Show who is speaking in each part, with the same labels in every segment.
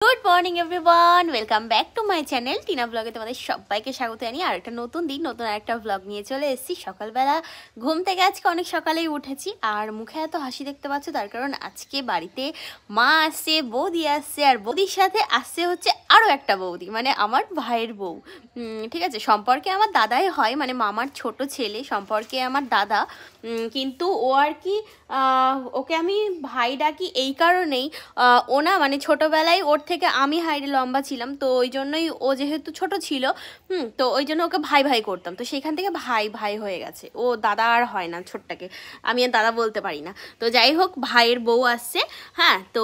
Speaker 1: Good morning everyone, welcome back to my channel Tina ব্লগে। তোমাদের সবাইকে স্বাগত জানিয়ে আর একটা নতুন দিন, নতুন আরেকটা ব্লগ নিয়ে চলে এসেছি। সকালবেলা ঘুম থেকে আজকে অনেক সকালেই উঠেছি আর মুখে এত হাসি দেখতে পাচ্ছ, তার কারণ আজকে বাড়িতে মা আসছে, বৌদি আসছে, আর বৌদির সাথে আসছে হচ্ছে আরও একটা বৌদি, মানে আমার ভাইয়ের বউ। ঠিক আছে, সম্পর্কে আমার দাদাই হয়, মানে মামার ছোট ছেলে, সম্পর্কে আমার দাদা। কিন্তু ও আর কি, ওকে আমি ভাই ডাকি এই কারণেই, ও না মানে ছোটোবেলায় ওর থেকে আমি হাইটে লম্বা ছিলাম, তো ওই জন্যই ও যেহেতু ছোট ছিল, তো ওই জন্য ওকে ভাই ভাই করতাম, তো সেইখান থেকে ভাই ভাই হয়ে গেছে। ও দাদা আর হয় না, ছোটটাকে আমি আর দাদা বলতে পারি না। তো যাই হোক, ভাইয়ের বউ আসছে। হ্যাঁ, তো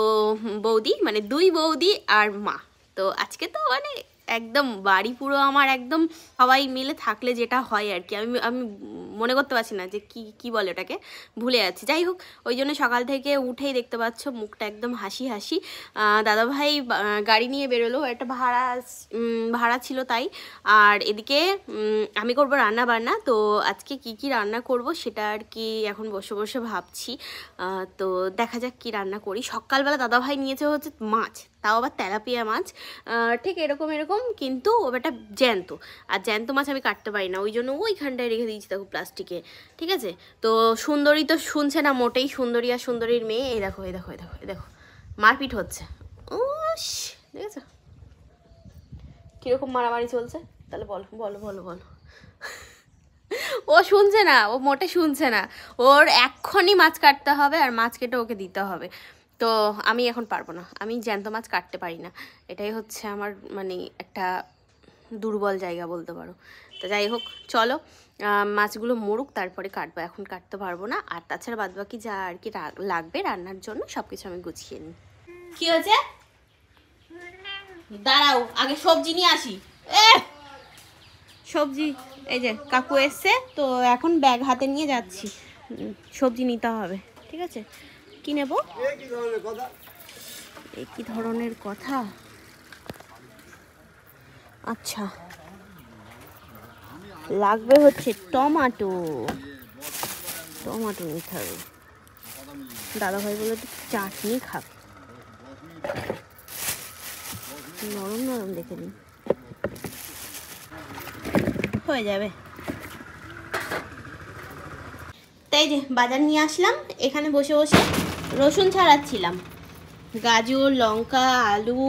Speaker 1: বৌদি মানে দুই বৌদি আর মা। তো আজকে তো মানে একদম বাড়ি পুরো আমার একদম সবাই মিলে থাকলে যেটা হয় আর কি, আমি আমি মনে করতে পারছি না যে কি কি বলে ওটাকে, ভুলে যাচ্ছি। যাই হোক, ওই জন্য সকাল থেকে উঠেই দেখতে পাচ্ছ মুখটা একদম হাসি হাসি। দাদাভাই গাড়ি নিয়ে বেরোলো, একটা ভাড়া ছিল তাই। আর এদিকে আমি করব রান্না বান্না। তো আজকে কি কি রান্না করব সেটা আর কি এখন বসে বসে ভাবছি। তো দেখা যাক কি রান্না করি। সকালবেলা দাদাভাই নিয়েছে হচ্ছে মাছ, তাও আবার তেলাপিয়া মাছ, ঠিক এরকম কিন্তু ওটা জ্যান্ত। আর জ্যান্ত মাছ আমি কাটতে পারি না, ওই জন্য ওইখানটায় রেখে দিয়েছি দেখো প্লাস্টিকে। ঠিক আছে, তো সুন্দরী তো শুনছে না মোটেই, সুন্দরী আর সুন্দরীর মেয়ে এই দেখো এই দেখো এই দেখো এই দেখো মারপিট হচ্ছে। দেখেছো কীরকম মারামারি চলছে? তাহলে বলো বলো বলো বলো। ও শুনছে না, ও মোটে শুনছে না। ওর এক্ষুনি মাছ কাটতে হবে আর মাছ কেটে ওকে দিতে হবে। তো আমি এখন পারবো না, আমি জ্যান্ত মাছ কাটতে পারি না, এটাই হচ্ছে আমার মানে একটা দুর্বল জায়গা বলতে পারো। তো যাই হোক, চলো মাছগুলো মরুক তারপরে কাটবো, এখন কাটতে পারবো না। আর তাছাড়া বাদবাকি যা আর কি লাগবে রান্নার জন্য সব কিছু আমি গুছিয়ে নিই। কি হয়েছে? দাঁড়াও, আগে সবজি নিয়ে আসি। সবজি এই যে কাকু এসছে, তো এখন ব্যাগ হাতে নিয়ে যাচ্ছি, সবজি নিতে হবে। ঠিক আছে, কি নেব? কি ধরনের কথা? আচ্ছা, লাগবে হচ্ছে টমেটো নিতে হবে। দাদাভাই বলে তো চাটনি খাবে, নরম নরম দেখে নিন, হয়ে যাবে। তাই যে বাজার নিয়ে আসলাম, এখানে বসে বসে রসুন ছাড়াচ্ছিলাম। গাজর, লঙ্কা, আলু,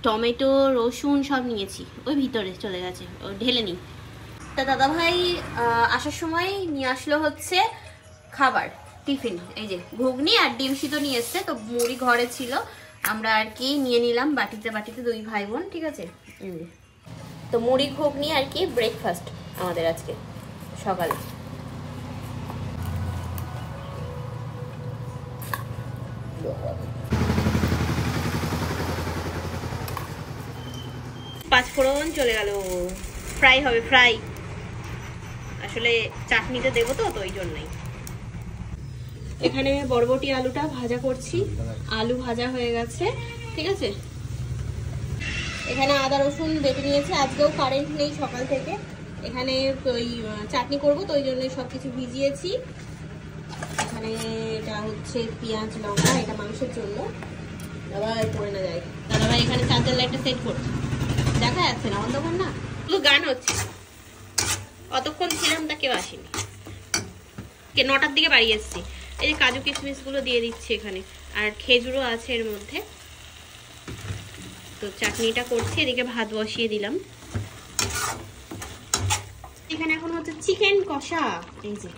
Speaker 1: টমেটো, রসুন সব নিয়েছি, ওই ভিতরে চলে গেছে, ও ঢেলে নিই। তা দাদাভাই আসার সময় নিয়ে আসলো হচ্ছে খাবার, টিফিন। এই যে ঘুগনি আর ডিম সিদ্ধ নিয়ে এসছে, তো মুড়ি ঘরে ছিল, আমরা আর কি নিয়ে নিলাম বাটিতে বাটিতে, দুই ভাই বোন। ঠিক আছে, তো মুড়ি ঘুগনি আর কি ব্রেকফাস্ট আমাদের আজকে সকালে। পাঁচফোড়ন চলে গেল, ফ্রাই হবে, ফ্রাই। আসলে চাটনিতে দেবো তো ওই জন্যই। এখানে বরবটি আলুটা ভাজা করছি, আলু ভাজা হয়ে গেছে। ঠিক আছে, এখানে আদা রসুন বেটে নিয়েছে, আজকেও কারেন্ট নেই সকাল থেকে। এখানে ওই চাটনি করবো তো ওই জন্য সব কিছু ভিজিয়েছি। এখানে এটা হচ্ছে পেঁয়াজ লঙ্কা, এটা মাংসের জন্য। আবার করে না যায়, দাদাভাই এখানে চার্জার লাইটটা সেট করছে, দেখা যাচ্ছে না, অন্ধকার না, শুধু গান হচ্ছে। অতক্ষণ ছিলাম তা কেউ আসেনি, 9টার দিকে বাড়ি এসছি। এই যে কাজু কিশমিশগুলো দিয়ে দিচ্ছি এখানে, আর খেজুরও আছে এর মধ্যে। তো চাটনিটা করছি, এদিকে ভাত বসিয়ে দিলাম। এখানে এখন হচ্ছে চিকেন কষা, এই যে,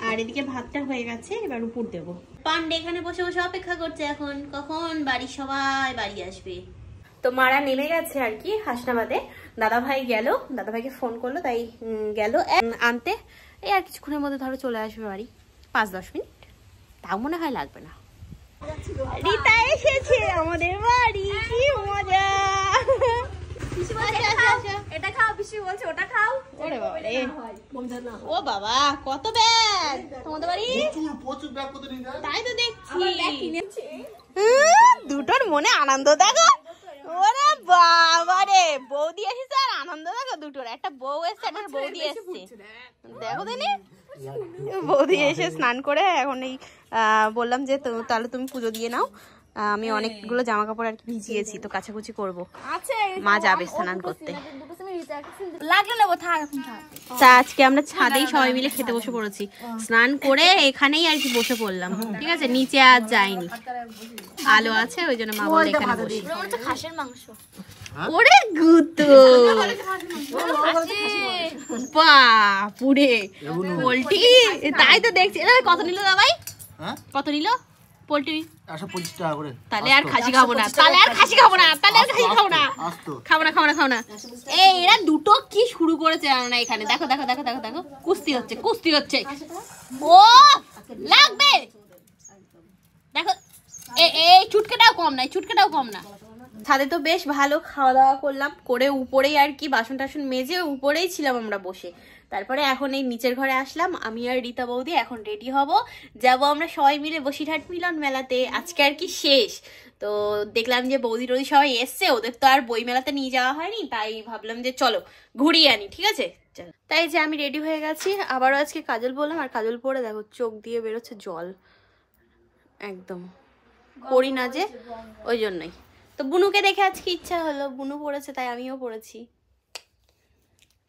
Speaker 1: আর এদিকে ভাতটা হয়ে গেছে, এবার উপর দেবো। পান্ডে এখানে বসে বসে অপেক্ষা করছে এখন কখন বাড়ির সবাই বাড়ি আসবে। তো মারা নেমে গেছে আর কি হাসনাবাদে, দাদাভাই গেল, দাদাভাইকে ফোন করলো তাই গেল আনতে। এই আর কিছুক্ষণের মধ্যে ধরো চলে আসবে বাড়ি, 5-10 মিনিট, তাও মনে হয় লাগবে না। রিতা এসেছে আমাদের বাড়ি, কি মজা! এটা খাও, পিসি বলছে ওটা খাও। ওরে বাবা রে, ও বাবা কত ব্যাগ তোমাদের বাড়ি! প্রচুর ব্যাগ, কত নিয়ে যায় তাই তো দেখছি। দুটোর মনে আনন্দ দেখো, ওরে বাবা রে, বৌদি এসেছে আর আনন্দ দেখো দুটোর, একটা বউ এসছে একটা বৌদি এসছে, দেখো দিনি। বৌদি এসে স্নান করে এখন এই বললাম যে তাহলে তুমি পুজো দিয়ে নাও, আমি অনেকগুলো জামা কাপড় আর কি ভিজিয়েছি, তো কাচাকুচি করবো। মা যাবে স্নান করতে। তা আজকে আমরা ছাদেই সবাই মিলে খেতে বসে পড়েছি, স্নান করে এখানেই আর কি বসে পড়লাম, ঠিক আছে, নিচে আর যাইনি। আলো আছে ওই জন্য মা বলে এখানে বসি।
Speaker 2: খাসির মাংস
Speaker 1: ওরে গুতো বাপুরে পোল্ট্রি, তাই তো দেখছি। কত নিল দাবাই? কত নিল পোল্ট্রি?
Speaker 3: 125 টাকা করে।
Speaker 1: তাহলে আর খাসি খাবো না, তাহলে আর খাসি খাবো না, তাহলে আর খাসি খাবো না, খাবো না, খাবো না, খাবো না। এই এরা দুটো কি শুরু করেছে না এখানে, দেখো দেখো দেখো দেখো দেখো, কুস্তি হচ্ছে, কুস্তি হচ্ছে। ও লাগবে, দেখো এই চুটকেটাও কম নাই, চুটকেটাও কম না। ছাদে তো বেশ ভালো খাওয়া দাওয়া করলাম, করে উপরেই আর কি বাসন টাসন মেজে উপরেই ছিলাম আমরা বসে। তারপরে এখন এই নিচের ঘরে আসলাম, আমি আর রীতা বৌদি এখন রেডি হব, যাব আমরা সবাই মিলে বসিরহাট মিলন মেলাতে। আজকে আর কি শেষ, তো দেখলাম যে বৌদি টৌদি সবাই এসছে, ওদের তো আর বই মেলাতে নিয়ে যাওয়া হয়নি, তাই ভাবলাম যে চলো ঘুরিয়ে আনি, ঠিক আছে চলো। তাই যে আমি রেডি হয়ে গেছি, আবারও আজকে কাজল বললাম, আর কাজল পরে দেখো চোখ দিয়ে বেরোচ্ছে জল, একদম পড়ি না যে ওই জন্যই। তো বুনুকে দেখে আজকে ইচ্ছা হলো, বুনু পড়েছে তাই আমিও পড়েছি।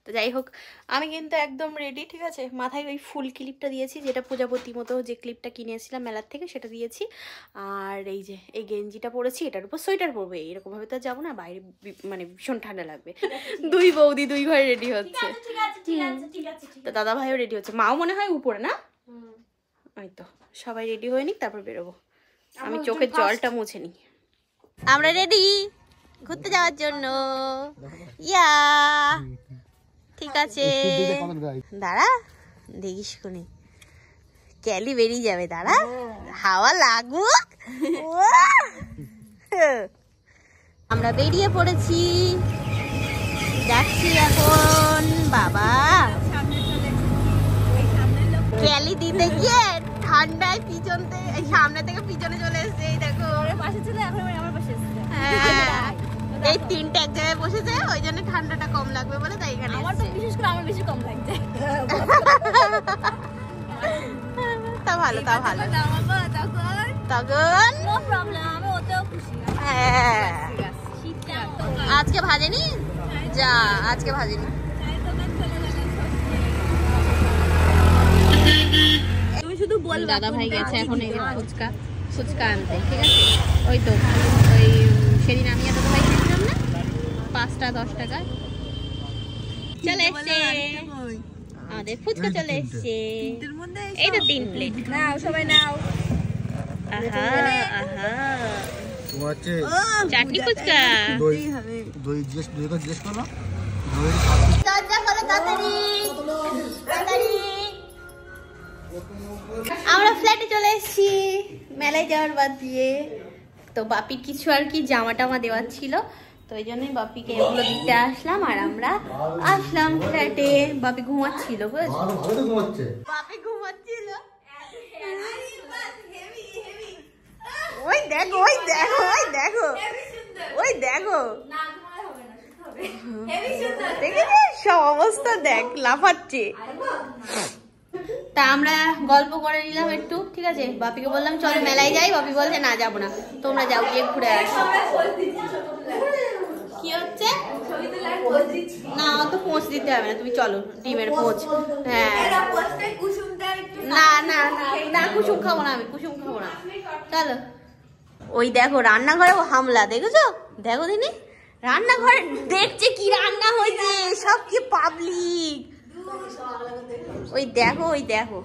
Speaker 1: তো যাই হোক, আমি কিন্তু একদম রেডি, ঠিক আছে। মাথায় ওই ফুল ক্লিপটা দিয়েছি, যেটা প্রজাপতি মতো যে ক্লিপটা কিনেছিলাম মেলার থেকে, সেটা দিয়েছি। আর এই যে এই গেঞ্জিটা পরেছি, এটার উপর সোয়েটার পরবে, এরকমভাবে তো যাবো না, বাইরে মানে ভীষণ ঠান্ডা লাগবে। দুই বৌদি দুই ঘরে রেডি হচ্ছে, তো দাদা ভাইও রেডি হচ্ছে, মাও মনে হয় উপরে না, ওই তো সবাই রেডি হয়ে নিক তারপর বেরোবো। আমি চোখের জলটা মুছে নিই। আমরা রেডি ঘুরতে যাওয়ার জন্য, ইয়া ঠিক আছে। দাঁড়া দেখিস কোনে ক্যালি বেরিয়ে যাবে, দাঁড়া হাওয়া লাগুক। আমরা বেরিয়ে পড়েছি, যাচ্ছি এখন। বাবা ক্যালি দিতে গিয়ে ঠান্ডায় পিছন থেকে সামনে থেকে পিছনে চলে এসছে, এই দেখো পাশে ছিল, এখন আমার পাশে এসছে। হ্যাঁ এই তিনটে এক জায়গায় বসেছে, ওই জন্য ঠান্ডাটা কম লাগবে বলে তাই এখানে। আমার তো বিশেষ করে আমার বেশি কম লাগছে। তা ভালো, তা ভালো, তখন নো প্রবলেম, আমি ওতেও খুশি। হ্যাঁ আজকে ভাজেনি, যা আজকে ভাজেনি। তুমি শুধু বল। দাদা ভাই গেছে এখন এই ফুচকা ফুচকা আনতে, ঠিক আছে। ওই তো ওই সেদিন আমি আর দাদা ভাই খেয়েছিলাম না, 5টা 10 টাকা চলে এসছে আমাদের ফুচকা, চলে এসছে। এই তো 3 প্লেট নাও, সবাই নাও। আহা আহা চাটনি ফুচকা, দই দই জিজ্ঞেস করো, দরজা খোলো তাড়াতাড়ি তাড়াতাড়ি। আমরা ফ্ল্যাটে চলে এসেছি মেলায় যাওয়ার বাদ দিয়ে। তো বাপির কিছু আর কি জামা টামা দেওয়ার ছিল, তো ওই জন্যই বাপিকে এগুলো দিতে আসলাম। আর আমরা আসলাম ফ্ল্যাটে, বাপি ঘুমাচ্ছিল, বুঝেছো, বাপি ঘুমাচ্ছিল। ওই দেখো ওই দেখো ওই দেখো ওই দেখো, দেখেছিস সব অবস্থা, দেখ লাফাচ্ছে। তা আমরা গল্প করে নিলাম একটু, ঠিক আছে। বাপিকে বললাম চলো মেলায় যাই, বাপি বলছে না যাবো না, তোমরা যাও গিয়ে ঘুরে আসো। কি হচ্ছে না, অত পোঁছ দিতে হবে না, তুমি চলো ডিমের পোঁছ। হ্যাঁ না না না কুসুম খাবো না, আমি কুসুম খাবো না, চলো। ওই দেখো রান্নাঘরে হামলা, দেখেছো, দেখো দিনি রান্নাঘরে দেখছে কি রান্না হয়েছে, সব কি পাবলিক। ওই দেখো ওই দেখো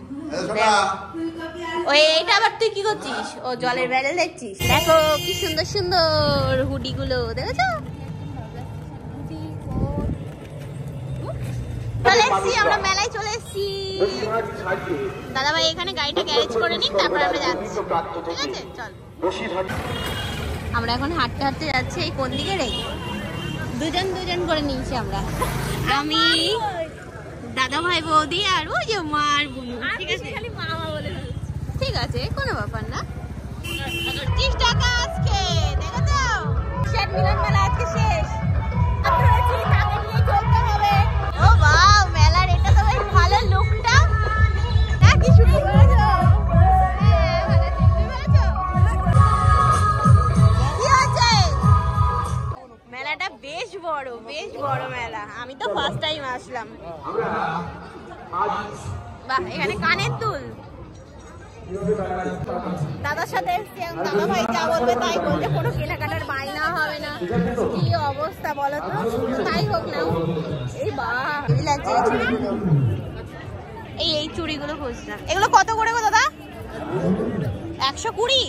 Speaker 1: ওই, এটা আবার তুই কি করছিস? ও জলের ব্যারেল দেখছিস, দেখো কি সুন্দর সুন্দর হুডি গুলো, দেখেছো। চলে এসছি আমরা মেলায়, চলে এসছি। দাদা ভাই এখানে গাড়িটা গ্যারেজ করে নিন, তারপর আমরা যাচ্ছি, ঠিক আছে চল। আমরা এখন হাঁটতে হাঁটতে যাচ্ছি, এই কোন দিকে রে, দুজন দুজন করে নিয়েছি আমরা, আমি দাদা ভাই বৌদি আর ওই যে মা আর বুনু, ঠিক আছে। ঠিক আছে কোনো ব্যাপার না। 30 টাকা আজকে, দেখেছো শেষ মিলন মেলা আজকে শেষ। ও বাহ, মেলার এটা তো বেশ ভালো লুকটা, না কি সুন্দর করেছো। বড়, বেশ বড় মেলা। আমি তো ফার্স্ট টাইম আসলাম। বাহ, এখানে কানের দুল। দাদার সাথে এসছি, দাদা ভাই যা বলবে তাই বলবে, কোনো কেনাকাটার বায়না হবে না। কি অবস্থা বলো তো? তাই হোক না। এই বাহ, লাগছে এই চুড়িগুলো। এই চুড়িগুলো খুঁজলাম। এগুলো কত করে গো দাদা? 120?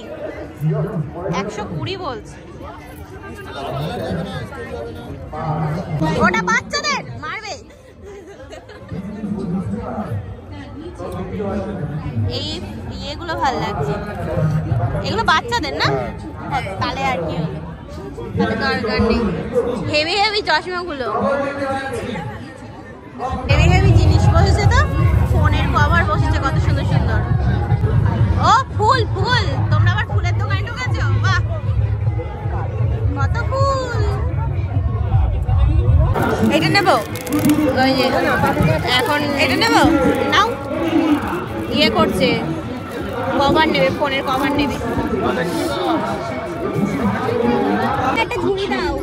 Speaker 1: 120 বলছে। ওটা বাচ্চাদের মারবে। এই ইয়েগুলো ভালো লাগছে, এগুলো বাচ্চাদের না? তাহলে আর কি হলো, তাহলে দরকার নেই। হেভি হেভি চশমাগুলো, হেভি হেভি জিনিস বসেছে তো। ফোনের কভার বসেছে কত সুন্দর সুন্দর। ও ফুল ফুল, তোমরা আবার ফুলের দোকানে ঢুকেছো? বাহ, কত ফুল। এটা নেবো, ওই যে এখন এটা নেবো। নাও, ইয়ে করছে, কভার নেবে, ফোনের কভার নেবে। একটা ঝুড়ি দাও।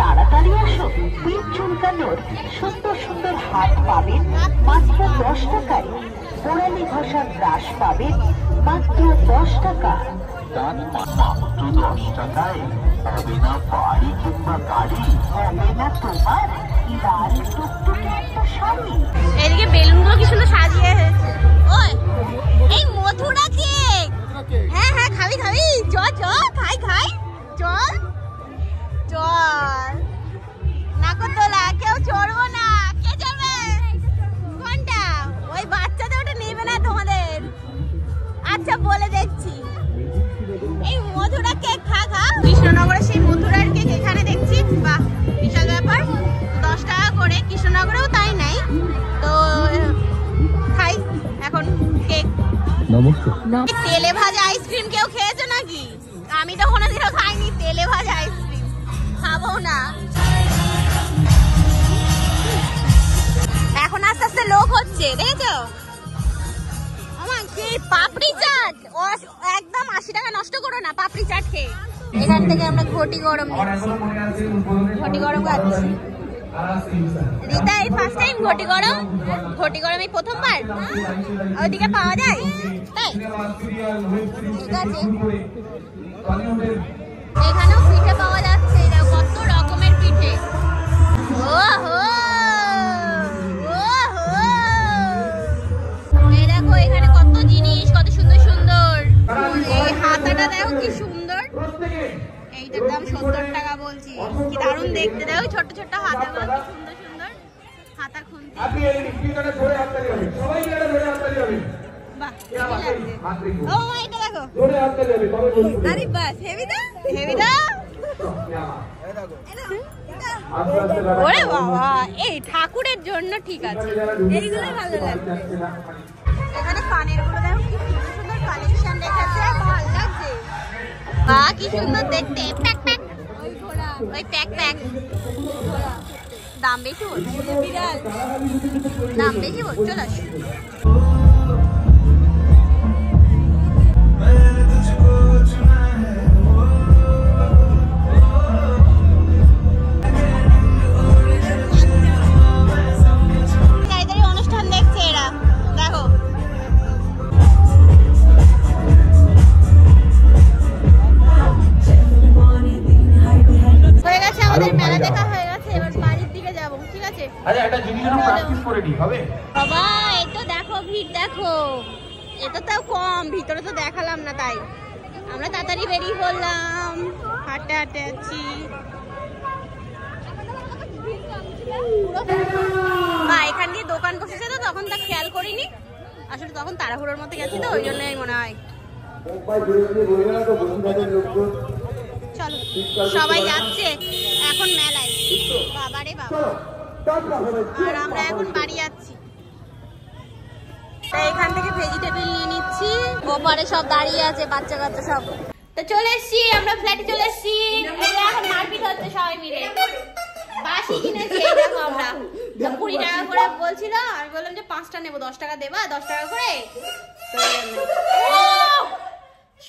Speaker 2: তাড়াতাড়ি আসো, পিঠ চুলকানোর সুন্দর সুন্দর হাত পাবেন মাত্র 10 টাকায়। পোড়ালি ঘষার ব্রাশ পাবেন মাত্র 10 টাকা। মাত্র 10 টাকায় হবে না বাড়ি কিংবা গাড়ি, হবে না তোমার লাল টুকটুকে একটা শাড়ি।
Speaker 1: এদিকে বেলুনগুলো কি সুন্দর সাজিয়ে হয়েছে। ওই এই মথুরা কেক। হ্যাঁ হ্যাঁ, খাবি খাবি, চ চ, খাই খাই, চল চল। নাকরদোলা কেউ চড়বো না। কে যাবে? কোনটা? ওই বাচ্চাদের ওটা নেবে না তোমাদের। আচ্ছা বলে দেখছি। এই মথুরা কেক খা খা। কৃষ্ণনগরে সেই মথুরার কেক এখানে দেখছি, বাহ বিশাল ব্যাপার। 10 টাকা করে, কৃষ্ণনগরেও তাই নাই তো। খাই এখন কেক। তেলে ভাজা আইসক্রিম কেউ খেয়েছো নাকি? আমি তো কোনোদিনও খাইনি তেলে ভাজা আইসক্রিম, খাবো না। এখন আস্তে আস্তে লোক হচ্ছে, দেখেছো? আমার কি পাপড়ি চাট, একদম 80 টাকা নষ্ট করো না পাপড়ি চাট খেয়ে। এখান থেকে আমরা ঘটি গরম নিচ্ছি, ঘটি গরম খাচ্ছি। রিতা এই ফার্স্ট টাইম ঘটি গরম? ঘটি গরম এই প্রথমবার? ওইদিকে পাওয়া যায় তাই? ঠিক আছে, এখানেও পিঠে পাওয়া যাচ্ছে। কত রকমের পিঠে। ওহো ওহো, এই দেখো এখানে কত জিনিস, কত সুন্দর সুন্দর। এই হাতাটা দেখো কি সুন্দর, এইটার দাম 70 টাকা বলছি। কি দারুণ দেখতে, দেখো ছোট ছোট হাতাগুলো কি সুন্দর সুন্দর। হাতা খুনতে বাহ, ও এটা দেখো। আরে বাস, হেভি দা হেভি দা। ওরে বাবা, এই ঠাকুরের জন্য ঠিক আছে, এইগুলো ভালো লাগছে। এখানে কানের গুলো দেখো কি সুন্দর সুন্দর কালেকশন রেখেছে, ভালো লাগছে। বাহ কি সুন্দর দেখতে। প্যাক প্যাক, ওই প্যাক প্যাক। দাম বেশি বলছে, বিড়াল দাম বেশি বলছে। চল আসো। অনুষ্ঠান দেখছে এরা, দেখো। হয়ে গেছে আমাদের মেলা দেখা হয়ে গেছে, এবার বাড়ির দিকে যাবো। ঠিক আছে, বাবা এই তো দেখো ভিড়, দেখো এটা তাও কম, ভিতরে তো দেখালাম না তাই আমরা তাড়াতাড়ি বেরিয়ে পড়লাম। হাঁটতে হাঁটতে যাচ্ছি। এখান দিয়ে দোকান বসেছে তো, তখন তা খেয়াল করিনি আসলে, তখন তাড়াহুড়োর মধ্যে গেছি তো, ওই জন্যই মনে হয়। চলো সবাই যাচ্ছে এখন মেলায়, বাবারে বাবা। আর আমরা এখন বাড়ি যাচ্ছি, তাই এখান থেকে ভেজিটেবল নিয়ে নিচ্ছি। ওপারে সব দাঁড়িয়ে আছে বাচ্চা কাচ্চা সব। তো চলে এসছি, আমরা ফ্ল্যাটে চলে এসছি। এখন মারপিট হচ্ছে সবাই মিলে। বাসি কিনেছি দেখো আমরা, 20 টাকা করে বলছিল, আমি বললাম যে 5টা নেবো, 10 টাকা দেবা, 10 টাকা করে।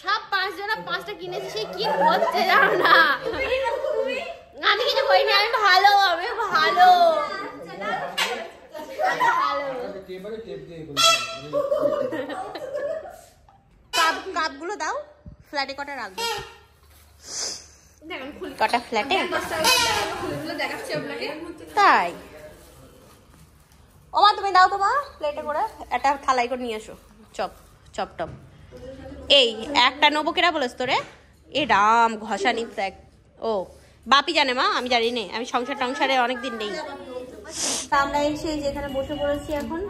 Speaker 1: সব 5 কিনেছি সে কি করছে জানো না। আমি কিছু করিনি, আমি ভালো, আমি ভালো। কাপগুলো দাও। ফ্ল্যাটে কটা রাখবো? কটা ফ্ল্যাটে? তাই ও মা তুমি দাও তো মা, প্লেটে করে একটা থালাই করে নিয়ে এসো। Chop chop top. এই একটা নেবো, কেনা বলেছ তোরে? এ রাম ঘষা নিতে এক। ও বাপি জানে মা, আমি জানি না, আমি সংসার টংসারে অনেকদিন নেই। আমরা এসে যেখানে বসে পড়েছি এখন।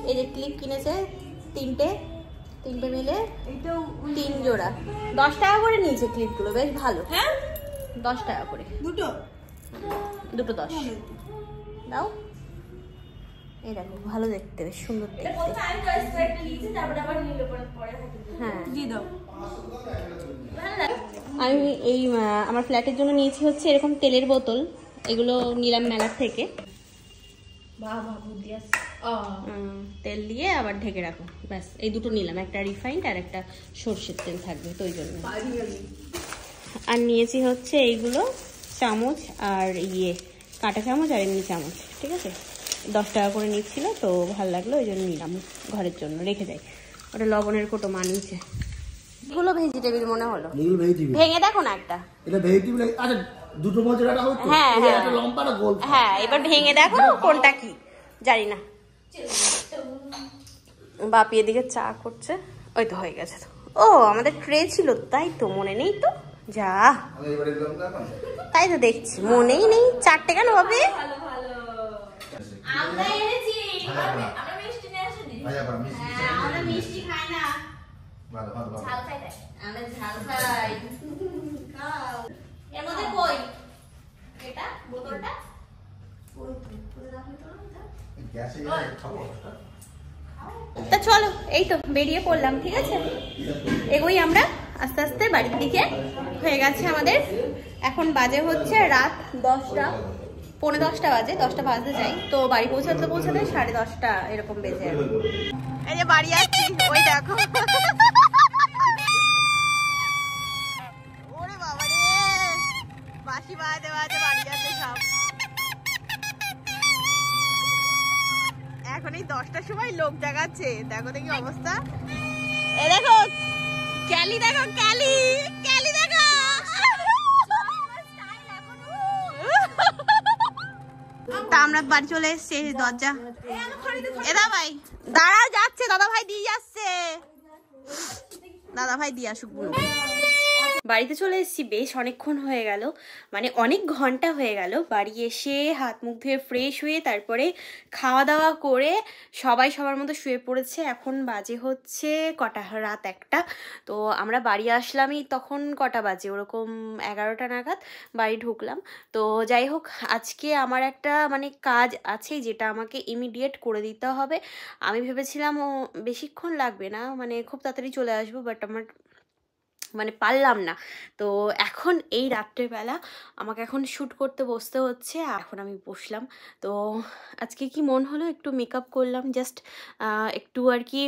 Speaker 1: এই যে ক্লিপ কিনেছে তিনটে মিলে 3 জোড়া, 10 টাকা করে নিয়েছে ক্লিপগুলো, বেশ ভালো। হ্যাঁ 10 টাকা করে দুটো 10 দাও। এই দেখো ভালো দেখতে, বেশ সুন্দর দেখতে। হ্যাঁ আমি এই আমার ফ্ল্যাটের জন্য নিয়েছি হচ্ছে এরকম তেলের বোতল, এগুলো নিলাম মেলার থেকে। তেল দিয়ে আবার ঢেকে রাখো, ব্যাস এই দুটো নিলাম, একটা রিফাইন্ড আর একটা সর্ষের তেল থাকবে তো ওই জন্য। আর নিয়েছি হচ্ছে এইগুলো চামচ আর কাঁটা চামচ আর এমনি চামচ, ঠিক আছে 10 টাকা করে নিচ্ছিল তো ভালো লাগলো ওই জন্য নিলাম, ঘরের জন্য রেখে যাই। ওটা লবণের কোটো মানিয়েছে। এগুলো ভেজিটেবিল মনে হলো, ভেঙে দেখো না একটা।
Speaker 3: দুটো মজা রাখা হচ্ছে।
Speaker 1: হ্যাঁ
Speaker 3: একটা লম্বা না গোল?
Speaker 1: হ্যাঁ এবার ভেঙে দেখো কোনটা কি জানি না। বাপি এদিকে চা করছে, ওই তো হয়ে গেছে। তো ও আমাদের ট্রে ছিল তাই তো মনে নেই তো, যা তাই তো দেখছি মনেই নেই। 4টে কেন বাপি? আমরা এনেছি, আমরা মিষ্টি নিয়ে আসিনি। হ্যাঁ আমরা মিষ্টি খাই না, ঝাল খাই। আমরা ঝাল খাই। খাও। এর মধ্যে কই এটা বোতলটা? তা চলো এই তো বেরিয়ে পড়লাম, ঠিক আছে এগোই আমরা আস্তে আস্তে বাড়ির দিকে। হয়ে গেছে আমাদের, এখন বাজে হচ্ছে রাত 10টা, পৌনে 10টা বাজে, 10টা বাজতে যাই তো বাড়ি পৌঁছাতে 10:30 এরকম বেজে যাবে। এই যে বাড়ি আসছি, ওই দেখো ওরে বাবা রে, বাঁশি বাজতে বাজতে বাড়ি যাচ্ছে সব। এখন এই 10টার সময় লোক জাগাচ্ছে, দেখো দেখি অবস্থা। এ দেখো ক্যালি, দেখো ক্যালি দেখো। তা আমরা বাড়ি চলে এসছি, দরজা এ দা ভাই দাঁড়াও, যাচ্ছে দাদা ভাই দিয়ে যাচ্ছে, দাদা ভাই দিয়ে আসুক। বাড়িতে চলে এসেছি, বেশ অনেকক্ষণ হয়ে গেল, মানে অনেক ঘন্টা হয়ে গেল। বাড়ি এসে হাত মুখ ধুয়ে ফ্রেশ হয়ে তারপরে খাওয়া দাওয়া করে সবাই সবার মতো শুয়ে পড়েছে। এখন বাজে হচ্ছে কটা, রাত 1টা। তো আমরা বাড়ি আসলামই তখন কটা বাজে, ওরকম 11টা নাগাদ বাড়ি ঢুকলাম। তো যাই হোক আজকে আমার একটা মানে কাজ আছে যেটা আমাকে ইমিডিয়েট করে দিতে হবে। আমি ভেবেছিলাম ও বেশিক্ষণ লাগবে না, মানে খুব তাড়াতাড়ি চলে আসবো, বাট আমার মানে পারলাম না। তো এখন এই রাত্রেবেলা আমাকে এখন শ্যুট করতে বসতে হচ্ছে, এখন আমি বসলাম। তো আজকে কি মন হলো একটু মেকআপ করলাম, জাস্ট একটু আর কি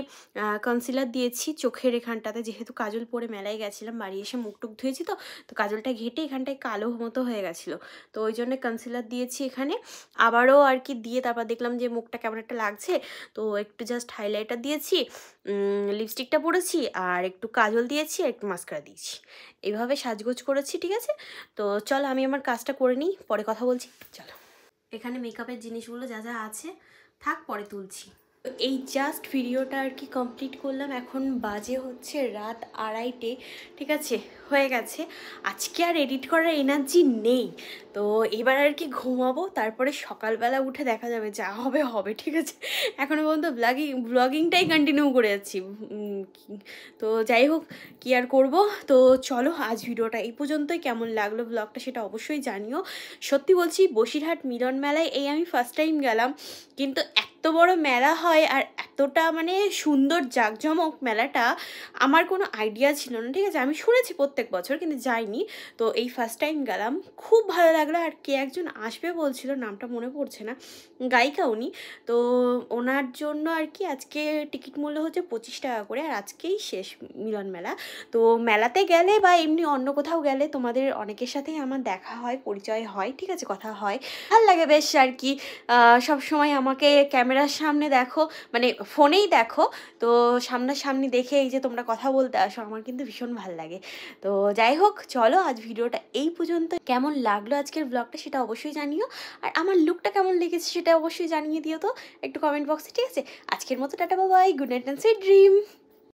Speaker 1: কনসিলার দিয়েছি চোখের এখানটাতে, যেহেতু কাজল পরে মেলায় গেছিলাম, বাড়ি এসে মুখ টুক ধুয়েছি তো কাজলটা ঘেটে এখানটায় কালো মতো হয়ে গেছিলো, তো ওই জন্য কনসিলার দিয়েছি এখানে। আবারও আর কি দিয়ে তারপর দেখলাম যে মুখটা কেমন একটা লাগছে, তো একটু জাস্ট হাইলাইটার দিয়েছি, লিপস্টিকটা পরেছি আর একটু কাজল দিয়েছি আর একটু মাস্কারা দিয়েছি, এইভাবে সাজগোজ করেছি, ঠিক আছে। তো চলো আমি আমার কাজটা করে নিই, পরে কথা বলছি। চলো এখানে মেকআপের জিনিসগুলো যা যা আছে থাক, পরে তুলছি। এই জাস্ট ভিডিওটা আর কি কমপ্লিট করলাম, এখন বাজে হচ্ছে রাত 2:30, ঠিক আছে হয়ে গেছে। আজকে আর এডিট করার এনার্জি নেই, তো এবার আর কি ঘুমাবো, তারপরে সকালবেলা উঠে দেখা যাবে, যা হবে হবে, ঠিক আছে। এখনও পর্যন্ত ব্লগিংটাই কন্টিনিউ করে যাচ্ছি, তো যাই হোক কি আর করব। তো চলো আজ ভিডিওটা এই পর্যন্তই, কেমন লাগলো ব্লগটা সেটা অবশ্যই জানিও। সত্যি বলছি বসিরহাট মিলন মেলায় এই আমি ফার্স্ট টাইম গেলাম, কিন্তু এত বড় মেলা হয় আর এতটা মানে সুন্দর জাঁকজমক মেলাটা আমার কোনো আইডিয়া ছিল না, ঠিক আছে। আমি শুনেছি প্রত্যেক বছর, কিন্তু যাইনি। তো এই ফার্স্ট টাইম গেলাম, খুব ভালো লাগলো। আর কে একজন আসবে বলছিল, নামটা মনে পড়ছে না, গায়িকা উনি। তো ওনার জন্য আর কি আজকে টিকিট মূল্য হচ্ছে 25 টাকা করে। আর আজকেই শেষ মিলন মেলা। তো মেলাতে গেলে বা এমনি অন্য কোথাও গেলে তোমাদের অনেকের সাথেই আমার দেখা হয়, পরিচয় হয়, ঠিক আছে, কথা হয়, ভাল লাগে বেশ আর কি। সব সময় আমাকে ক্যামেরার সামনে দেখো, মানে ফোনেই দেখো, তো সামনাসামনি দেখে এই যে তোমরা কথা বলতে আসো, আমার কিন্তু ভীষণ ভাল লাগে। তো যাই হোক, চলো আজ ভিডিওটা এই পর্যন্ত। কেমন লাগলো আজকের ব্লগটা সেটা অবশ্যই জানিও, আর আমার লুকটা কেমন লেগেছে সেটা অবশ্যই জানিয়ে দিও তো একটু কমেন্ট বক্সে, ঠিক আছে। আজকের মতো tata, bye bye, good night and sweet dream.